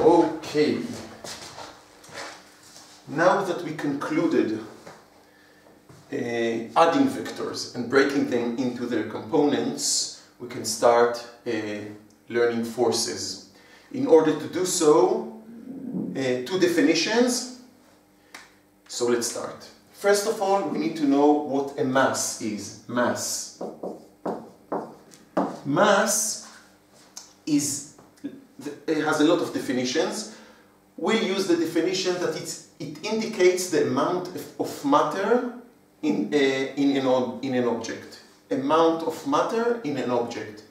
Okay. Now that we concluded adding vectors and breaking them into their components, we can start learning forces. In order to do so, two definitions. So let's start. First of all, we need to know what a mass is. Mass. Mass has a lot of definitions. We'll use the definition that it indicates the amount of matter in an object. Amount of matter in an object.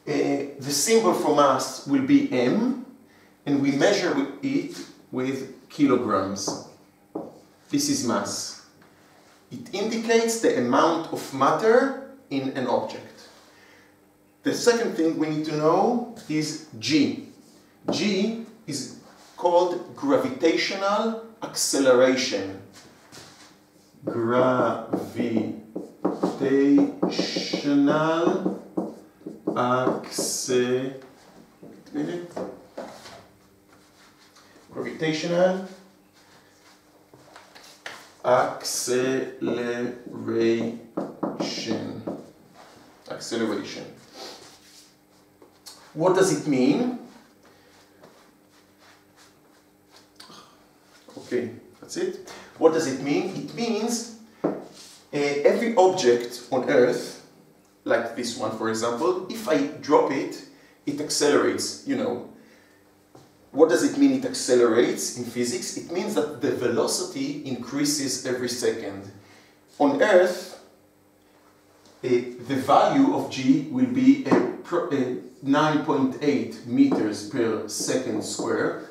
The symbol for mass will be m, and we measure it with kilograms. This is mass. It indicates the amount of matter in an object. The second thing we need to know is g. G is called gravitational acceleration. Gravitational acceleration. What does it mean? Okay, that's it. What does it mean? It means every object on Earth, like this one for example, if I drop it, it accelerates, you know. What does it mean it accelerates in physics? It means that the velocity increases every second. On Earth, the value of g will be 9.8 meters per second square.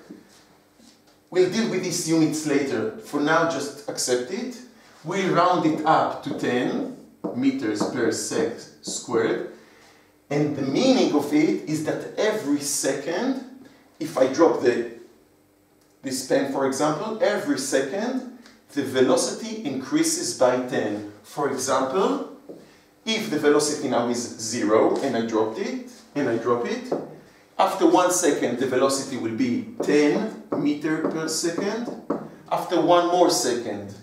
We'll deal with these units later. For now, just accept it. We'll round it up to 10 meters per sec squared. And the meaning of it is that every second, if I drop this pen, for example, every second, the velocity increases by 10. For example, if the velocity now is 0 and I drop it, after 1 second the velocity will be 10 meters per second. After 1 more second,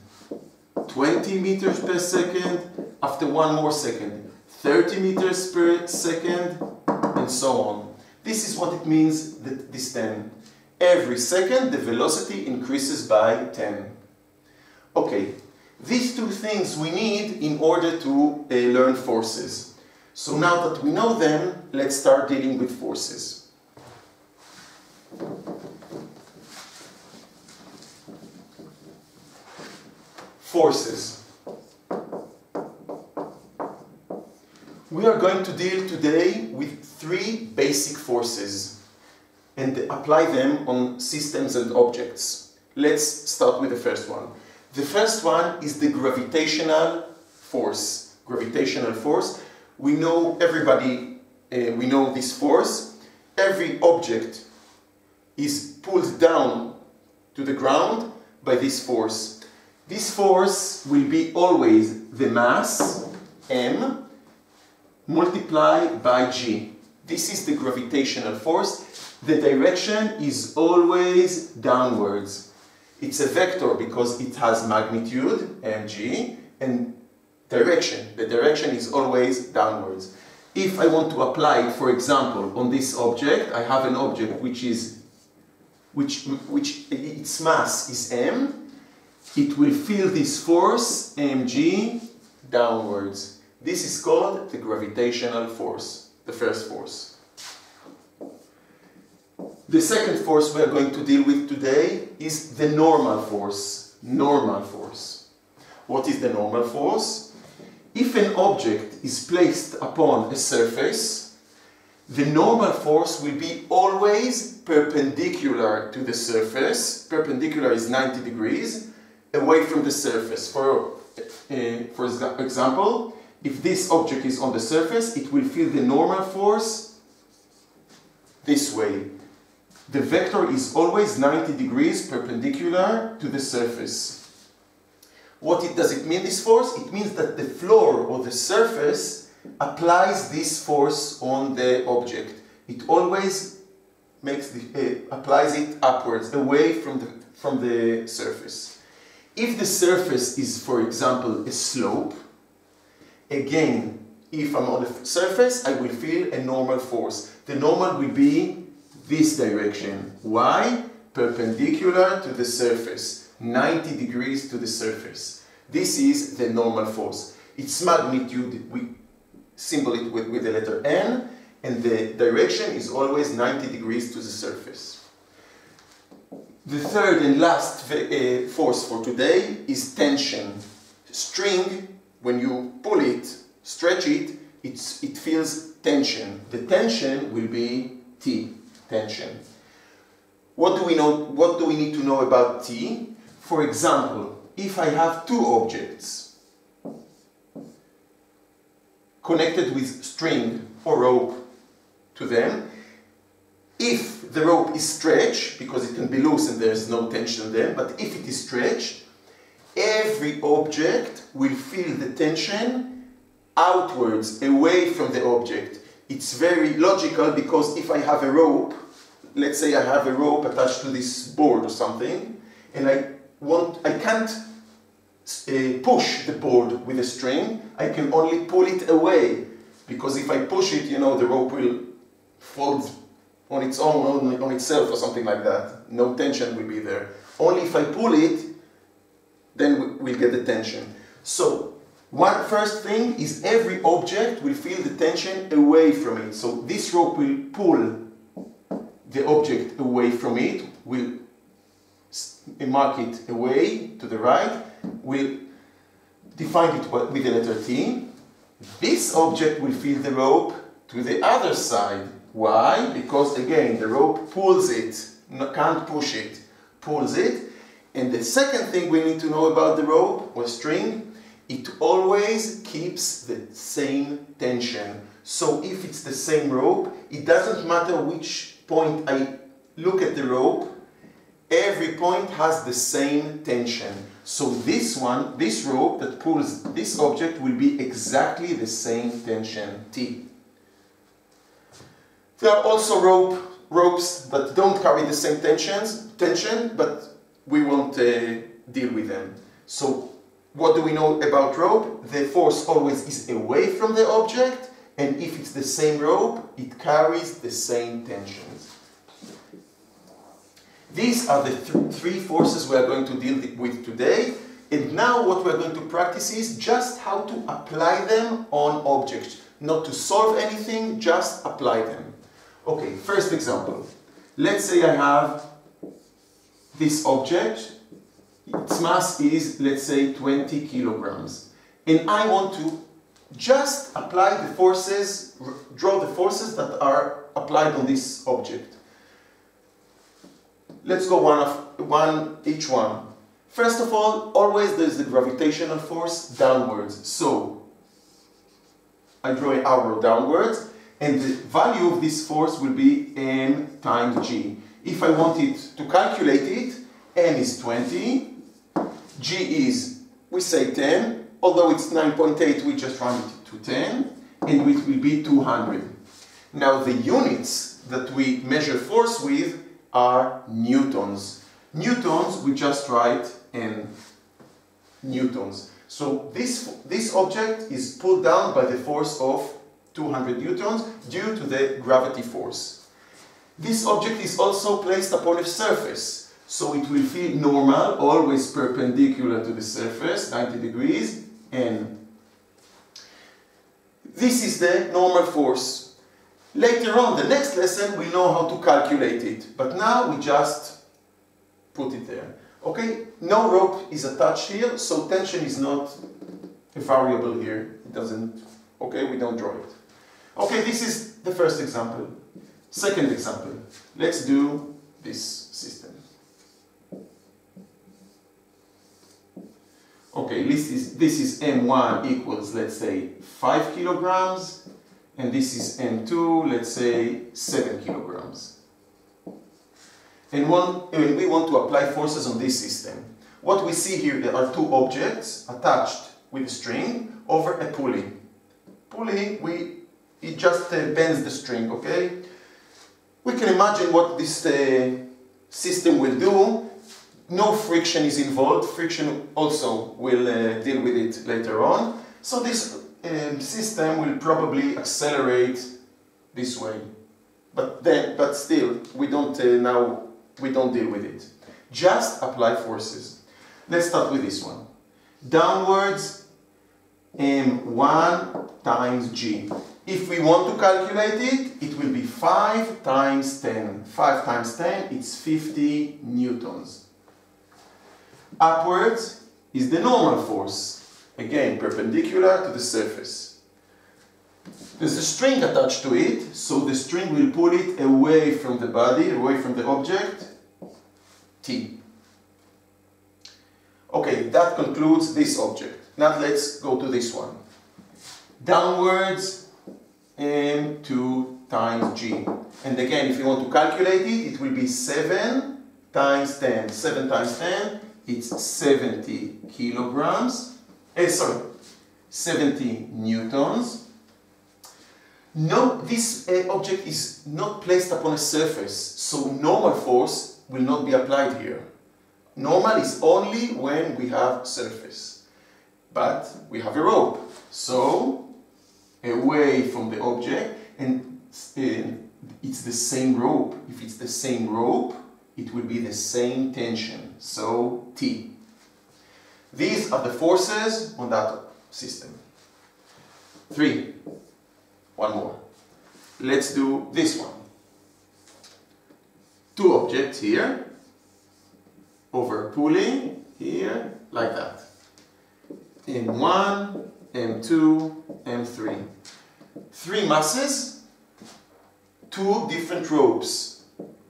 20 meters per second. After 1 more second, 30 meters per second, and so on. This is what it means, this 10. Every second the velocity increases by 10. Okay, these two things we need in order to learn forces. So now that we know them, let's start dealing with forces. Forces. We are going to deal today with 3 basic forces and apply them on systems and objects. Let's start with the first one. The first one is the gravitational force. Gravitational force. We know we know this force. Every object is pulled down to the ground by this force. This force will be always the mass, m, multiplied by g. This is the gravitational force. The direction is always downwards. It's a vector because it has magnitude, mg, and direction. The direction is always downwards. If I want to apply it, for example, on this object, I have an object which its mass is m. It will feel this force, mg, downwards. This is called the gravitational force, the first force. The second force we are going to deal with today is the normal force. Normal force. What is the normal force? If an object is placed upon a surface, the normal force will be always perpendicular to the surface. Perpendicular is 90 degrees away from the surface. For example, if this object is on the surface, it will feel the normal force this way. The vector is always 90 degrees perpendicular to the surface. What does it mean, this force? It means that the floor or the surface applies this force on the object. It always applies it upwards, away from the surface. If the surface is, for example, a slope, again, if I'm on the surface, I will feel a normal force. The normal will be this direction. Why? Perpendicular to the surface, 90 degrees to the surface. This is the normal force. Its magnitude, we symbol it with the letter N, and the direction is always 90 degrees to the surface. The third and last force for today is tension. String, when you pull it, stretch it, it feels tension. The tension will be T, tension. What do we know? What do we need to know about T? For example, if I have two objects connected with string or rope to them, if the rope is stretched, because it can be loose and there's no tension there, but if it is stretched, every object will feel the tension outwards, away from the object. It's very logical, because if I have a rope, let's say I have a rope attached to this board or something, and I can't push the board with a string, I can only pull it away, because if I push it, you know, the rope will fold on its own, on itself or something like that. No tension will be there. Only if I pull it, then we'll get the tension. So, first thing is every object will feel the tension away from it. So this rope will pull the object away from it, will mark it away to the right, will define it with the letter T. This object will feel the rope to the other side. Why? Because again, the rope pulls it, can't push it, pulls it. And the second thing we need to know about the rope or string, it always keeps the same tension. So if it's the same rope, it doesn't matter which point I look at the rope, every point has the same tension. So this rope that pulls this object will be exactly the same tension, T. There are also ropes that don't carry the same tension, but we won't deal with them. So what do we know about rope? The force always is away from the object, and if it's the same rope, it carries the same tensions. These are the three forces we are going to deal with today, and now what we're going to practice is just how to apply them on objects. Not to solve anything, just apply them. Okay, first example. Let's say I have this object. Its mass is, let's say, 20 kilograms. And I want to just apply the forces, draw the forces that are applied on this object. Let's go each one. First of all, always there's the gravitational force downwards. So, I draw an arrow downwards, and the value of this force will be m times g. If I wanted to calculate it, m is 20, g is, we say 10, although it's 9.8, we just round it to 10, and it will be 200. Now the units that we measure force with are newtons. Newtons, we just write in newtons. So this object is pulled down by the force of 200 newtons due to the gravity force. This object is also placed upon a surface, so it will feel normal, always perpendicular to the surface, 90 degrees, and this is the normal force. Later on, the next lesson, we know how to calculate it, but now we just put it there. Okay, no rope is attached here, so tension is not a variable here. It doesn't, okay, we don't draw it. Okay, this is the first example. Second example, let's do this system. Okay, this is M1 equals, let's say, 5 kilograms, and this is M2, let's say, 7 kilograms. And we want to apply forces on this system. What we see here, there are two objects attached with a string over a pulley. Pulley, it just bends the string, okay? We you can imagine what this system will do. No friction is involved. Friction also will deal with it later on. So this system will probably accelerate this way. But still, we don't deal with it. Just apply forces. Let's start with this one. Downwards, m1 times g. If we want to calculate it, it will be 5 times 10. 5 times 10, it's 50 newtons. Upwards is the normal force. Again, perpendicular to the surface. There's a string attached to it, so the string will pull it away from the body, away from the object, T. Okay, that concludes this object. Now let's go to this one. Downwards, m2 times g. And again, if you want to calculate it, it will be 7 times 10. 7 times 10, it's 70 kilograms. 70 newtons. No, this object is not placed upon a surface, so normal force will not be applied here. Normal is only when we have surface. But we have a rope, so away from the object, and it's the same rope. If it's the same rope, it will be the same tension, so T. These are the forces on that system. 3. One more. Let's do this one. 2 objects here, over pulling here, like that. M1, M2, M3. 3 masses, 2 different ropes.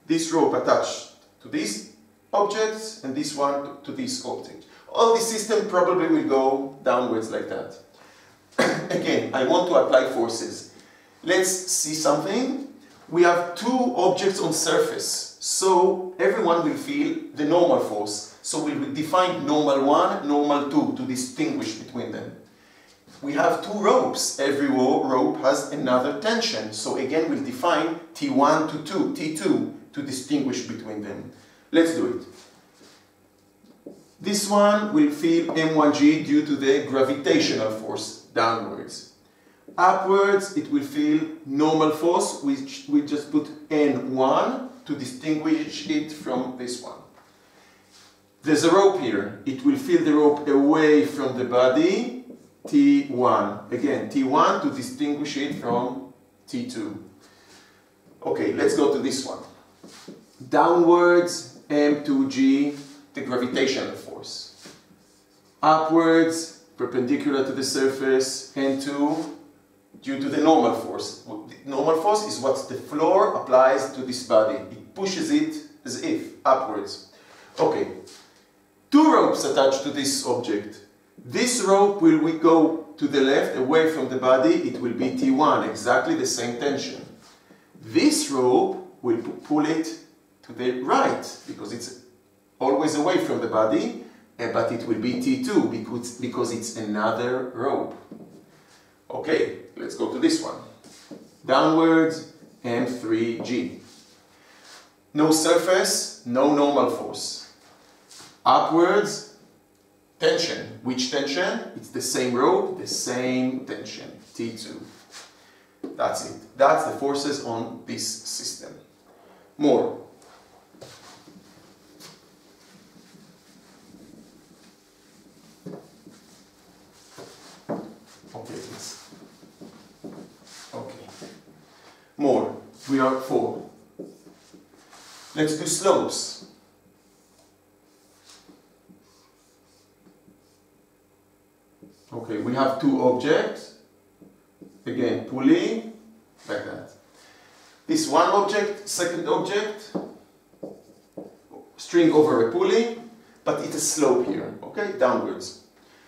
This rope attached to these objects and this one to this object. All the system probably will go downwards like that. Again, I want to apply forces. Let's see something. We have 2 objects on surface, so everyone will feel the normal force. So we will define normal 1, normal 2 to distinguish between them. We have 2 ropes. Every rope has another tension. So again, we'll define T1 to 2, T2 to distinguish between them. Let's do it. This one will feel m1g due to the gravitational force downwards. Upwards, it will feel normal force, which we just put n1 to distinguish it from this one. There's a rope here. It will feel the rope away from the body, T1. Again, T1 to distinguish it from T2. Okay, let's go to this one. Downwards, m2g, the gravitational force. Upwards, perpendicular to the surface, n2, due to the normal force. The normal force is what the floor applies to this body. It pushes it as if upwards. Okay, 2 ropes attached to this object. This rope will go to the left, away from the body, it will be T1, exactly the same tension. This rope will pull it to the right, because it's always away from the body, but it will be T2 because it's another rope. Okay, let's go to this one. Downwards, M3G. No surface, no normal force. Upwards, tension. Which tension? It's the same rope, the same tension, T2. That's it. That's the forces on this system. More. Okay. More. We are 4. Let's do slopes. Okay, we have 2 objects. Again, pulling, like that. This one object, second object, string over a pulley, but it's a slope here, okay, downwards.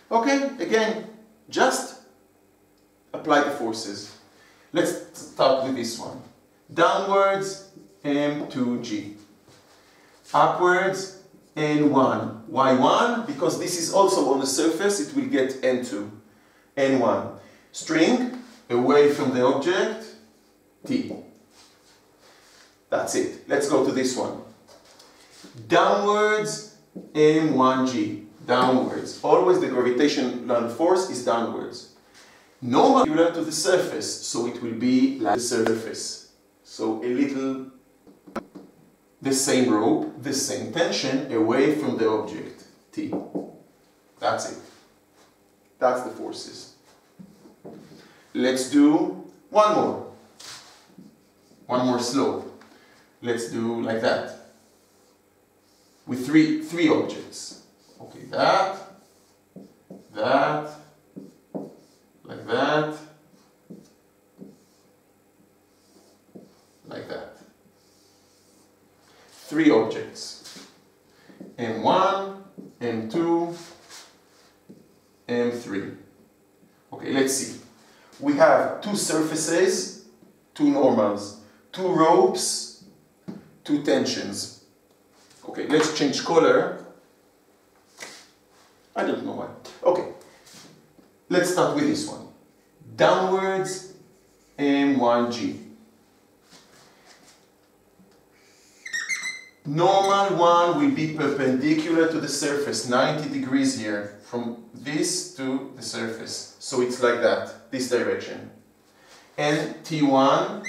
Okay, again, just apply the forces. Let's start with this one. Downwards, M2G. Upwards, N1. Why 1? Because this is also on the surface, it will get N2. N1. String, away from the object, T. That's it. Let's go to this one. Downwards, m1g. Downwards. Always the gravitational force is downwards. Normally perpendicular to the surface, so it will be like the surface. So a little, the same rope, the same tension away from the object, T. That's it. That's the forces. Let's do one more. One more slope. Let's do like that. With three objects. Okay, that, like that, like that. Three objects. M1, M2, M3. Okay, let's see. We have two surfaces, two normals, two ropes, two tensions. Okay, let's change color. I don't know why. Okay, let's start with this one. Downwards, M1G. Normal one will be perpendicular to the surface, 90 degrees here, from this to the surface. So it's like that, this direction. And T1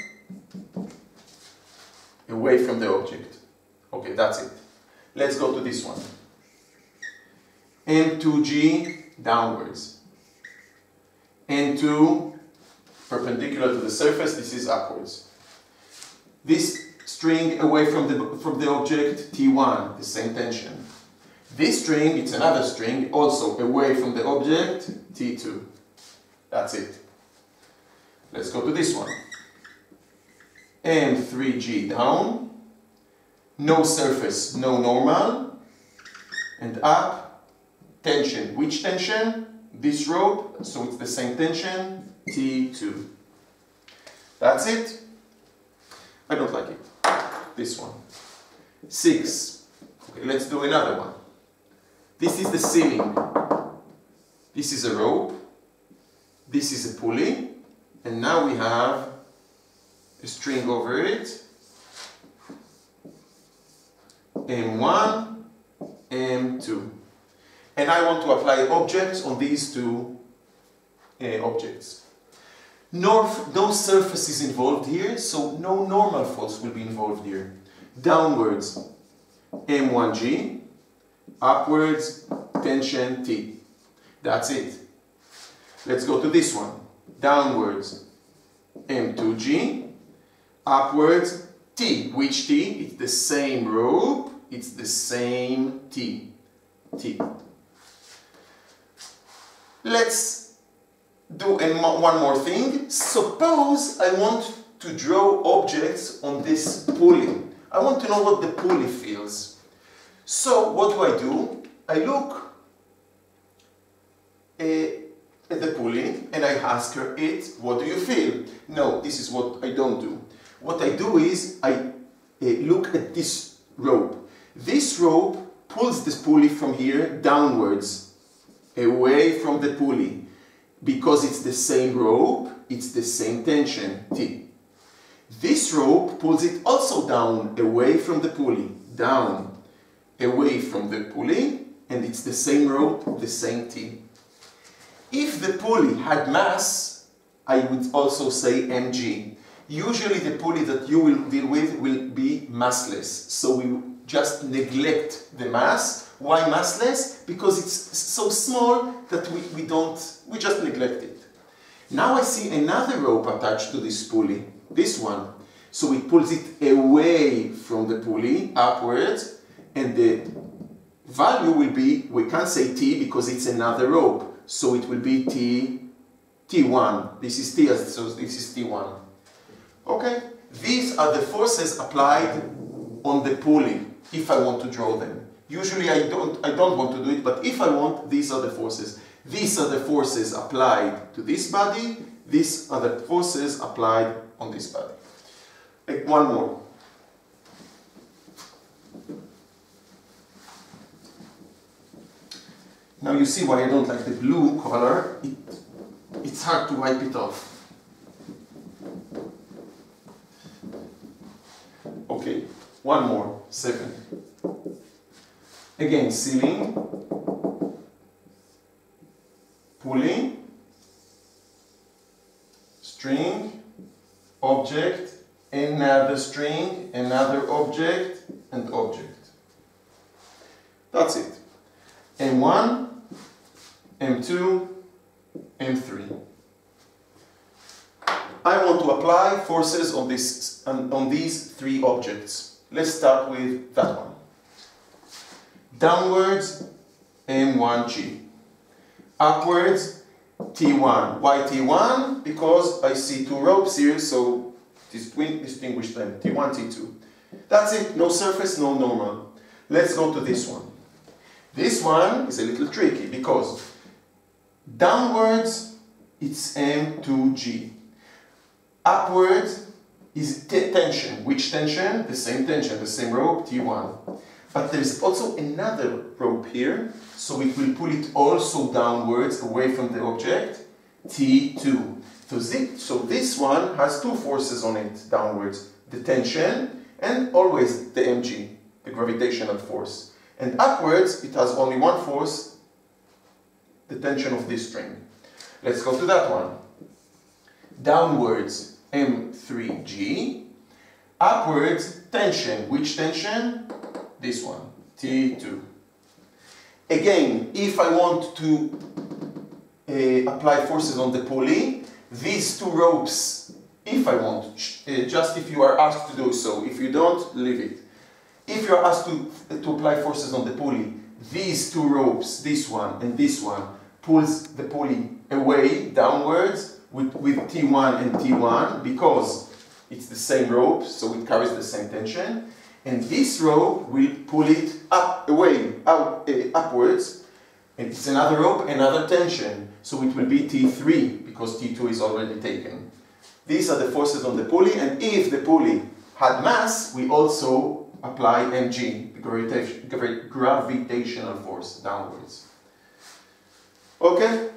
away from the object. Okay, that's it. Let's go to this one. M2G downwards. N2 perpendicular to the surface, this is upwards. This string away from the object, T1, the same tension. This string, it's another string, also away from the object, T2. That's it. Let's go to this one. M3G down, no surface, no normal, and up, tension. Which tension? This rope, so it's the same tension, T2. That's it. I don't like it. This one. 6. Okay, let's do another one. This is the ceiling. This is a rope. This is a pulley. And now we have a string over it. M1, M2. And I want to apply objects on these two objects. No surface is involved here, so no normal force will be involved here. Downwards, M1G. Upwards, tension T. That's it. Let's go to this one. Downwards, M2G. Upwards, T. Which T? It's the same rope. It's the same T. T. Let's do one more thing. Suppose I want to draw objects on this pulley. I want to know what the pulley feels. So what do? I look at the pulley and I ask her what do you feel? No, this is what I don't do. What I do is I look at this rope. This rope pulls this pulley from here downwards, away from the pulley. Because it's the same rope, it's the same tension, T. This rope pulls it also down, away from the pulley, down, away from the pulley, and it's the same rope, the same T. If the pulley had mass, I would also say mg. Usually the pulley that you will deal with will be massless, so we just neglect the mass. Why massless? Because it's so small that we just neglect it. Now I see another rope attached to this pulley, this one. So it pulls it away from the pulley, upwards, and the value will be, we can't say T because it's another rope. So it will be T1. This is T, so this is T1. Okay? These are the forces applied on the pulley, if I want to draw them. Usually I don't want to do it, but if I want, these are the forces. These are the forces applied to this body. These are the forces applied on this body. One more. Now you see why I don't like the blue color. It's hard to wipe it off. Okay, one more, 7. Again, ceiling, pulling, string, object, another string, another object, and object. That's it. M1, M2, M3. I want to apply forces on these 3 objects. Let's start with that one. Downwards, M1G. Upwards, T1. Why T1? Because I see 2 ropes here, so distinguish them. T1, T2. That's it. No surface, no normal. Let's go to this one. This one is a little tricky because downwards, it's M2G. Upwards is tension. Which tension? The same tension, the same rope, T1. But there is also another rope here, so it will pull it also downwards, away from the object, T2. So this one has 2 forces on it, downwards. The tension and always the mg, the gravitational force. And upwards, it has only one force, the tension of this string. Let's go to that one. Downwards, M3G. Upwards, tension. Which tension? This one, T2. Again, if I want to apply forces on the pulley, these 2 ropes, if I want, just if you are asked to do so. If you don't, leave it. If you are asked to apply forces on the pulley, these 2 ropes, this one and this one, pulls the pulley away, downwards, with T1 and T1, because it's the same rope, so it carries the same tension. And this rope will pull it upwards, and it's another rope, another tension, so it will be T3, because T2 is already taken. These are the forces on the pulley, and if the pulley had mass, we also apply mg, the gravitational force, downwards. Okay,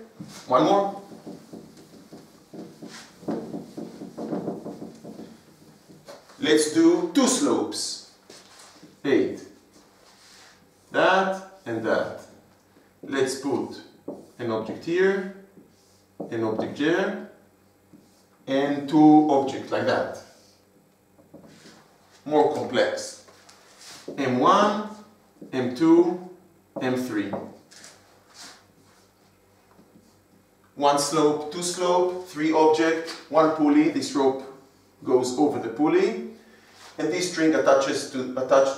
one more. Let's do 2 slopes. 8. That and that. Let's put an object here, an object there, and 2 objects like that. More complex. M1, M2, M3. 1 slope, 2 slope, 3 object, 1 pulley. This rope goes over the pulley, and this string attached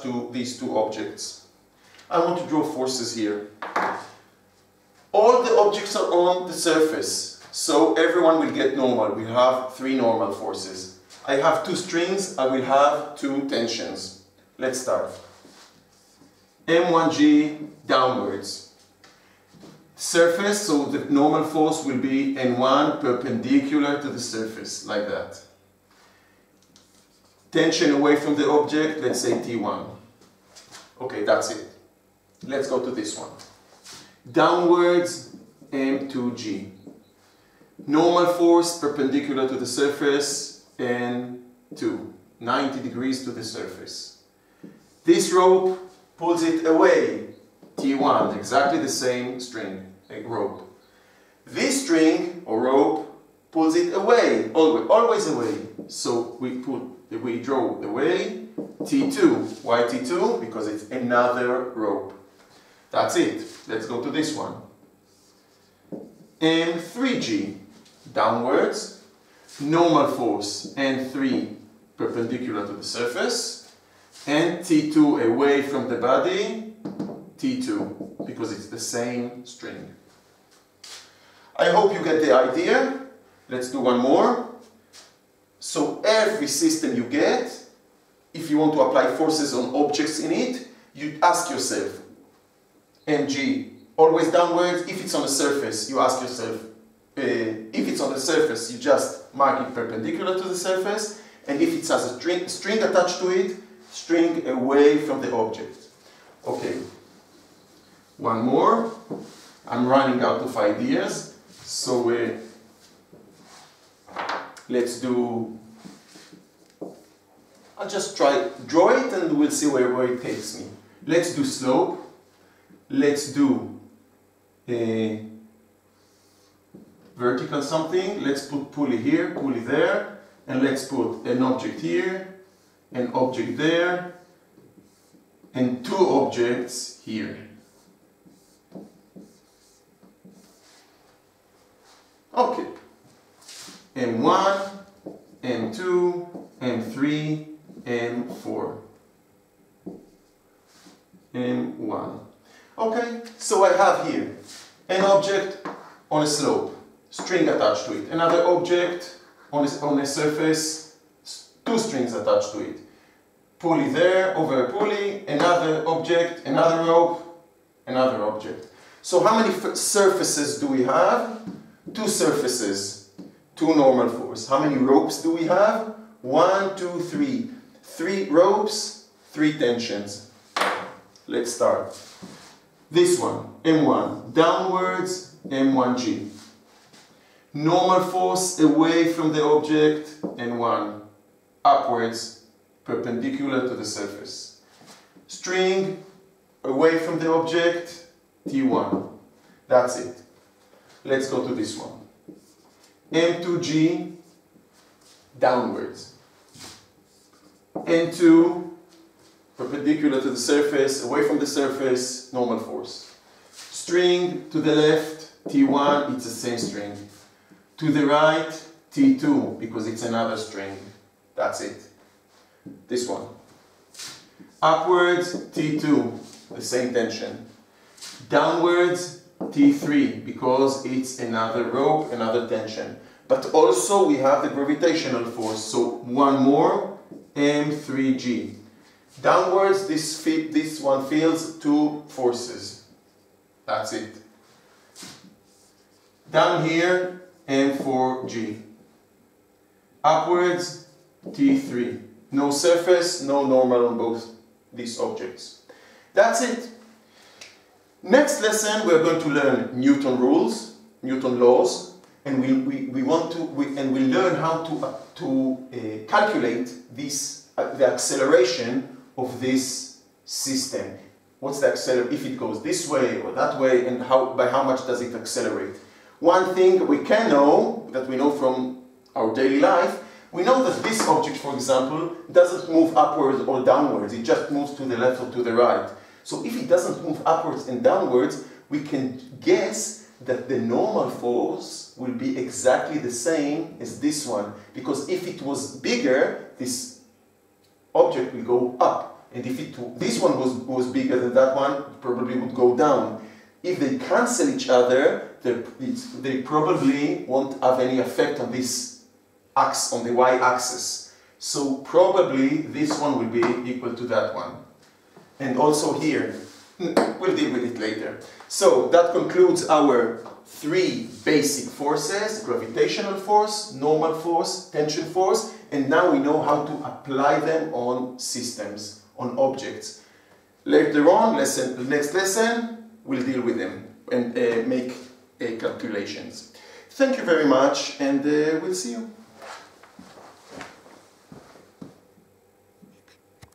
to these 2 objects. I want to draw forces here. All the objects are on the surface, so everyone will get normal. We have 3 normal forces. I have 2 strings, I will have 2 tensions. Let's start. M1G downwards. Surface, so the normal force will be N1 perpendicular to the surface, like that. Tension away from the object, let's say T1. Okay, that's it. Let's go to this one. Downwards, M2G. Normal force perpendicular to the surface, N2. 90 degrees to the surface. This rope pulls it away, T1, exactly the same string, a rope. This string, or rope, pulls it away, always away. So we draw the way, T2. Why T2? Because it's another rope. That's it. Let's go to this one. M3G, downwards, normal force, N3 perpendicular to the surface, and T2 away from the body, T2, because it's the same string. I hope you get the idea. Let's do one more. So every system you get, if you want to apply forces on objects in it, you ask yourself, mg, always downwards. If it's on the surface, you ask yourself, if it's on the surface, you just mark it perpendicular to the surface, and if it has a string attached to it, string away from the object. Okay, one more. I'm running out of ideas, so let's do I'll just draw it and we'll see where it takes me. Let's do slope. Let's do a vertical something. Let's put pulley here, pulley there, and let's put an object here, an object there, and two objects here. Okay. M1, M2, M3, M4. M1. Okay, so I have here an object on a slope, string attached to it. Another object on a surface, two strings attached to it. Pulley there, over a pulley, another object, another rope, another object. So how many surfaces do we have? Two surfaces, two normal force. How many ropes do we have? 1, 2, 3. 3 ropes, 3 tensions. Let's start. This one, M1, downwards, M1G. Normal force away from the object, N1, upwards, perpendicular to the surface. String away from the object, T1. That's it. Let's go to this one. M2G, downwards. N2, perpendicular to the surface, away from the surface, normal force. String to the left, T1, it's the same string. To the right, T2, because it's another string. That's it. This one. Upwards, T2, the same tension. Downwards, T3, because it's another rope, another tension. But also we have the gravitational force, so one more, M3G. Downwards, this one feels 2 forces. That's it. Down here, M4G. Upwards, T3. No surface, no normal on both these objects. That's it. Next lesson, we're going to learn Newton rules, Newton laws, and we'll learn how to calculate this, the acceleration of this system. What's the acceleration, if it goes this way or that way, and by how much does it accelerate? One thing we can know, that we know from our daily life, we know that this object, for example, doesn't move upwards or downwards, it just moves to the left or to the right. So if it doesn't move upwards and downwards, we can guess that the normal force will be exactly the same as this one. Because if it was bigger, this object will go up. And if this one was bigger than that one, it probably would go down. If they cancel each other, they probably won't have any effect on this axis, on the y-axis. So probably this one will be equal to that one. And also here, we'll deal with it later. So that concludes our 3 basic forces: gravitational force, normal force, tension force, and now we know how to apply them on systems, on objects. Later on, next lesson, we'll deal with them and make calculations. Thank you very much, and we'll see you.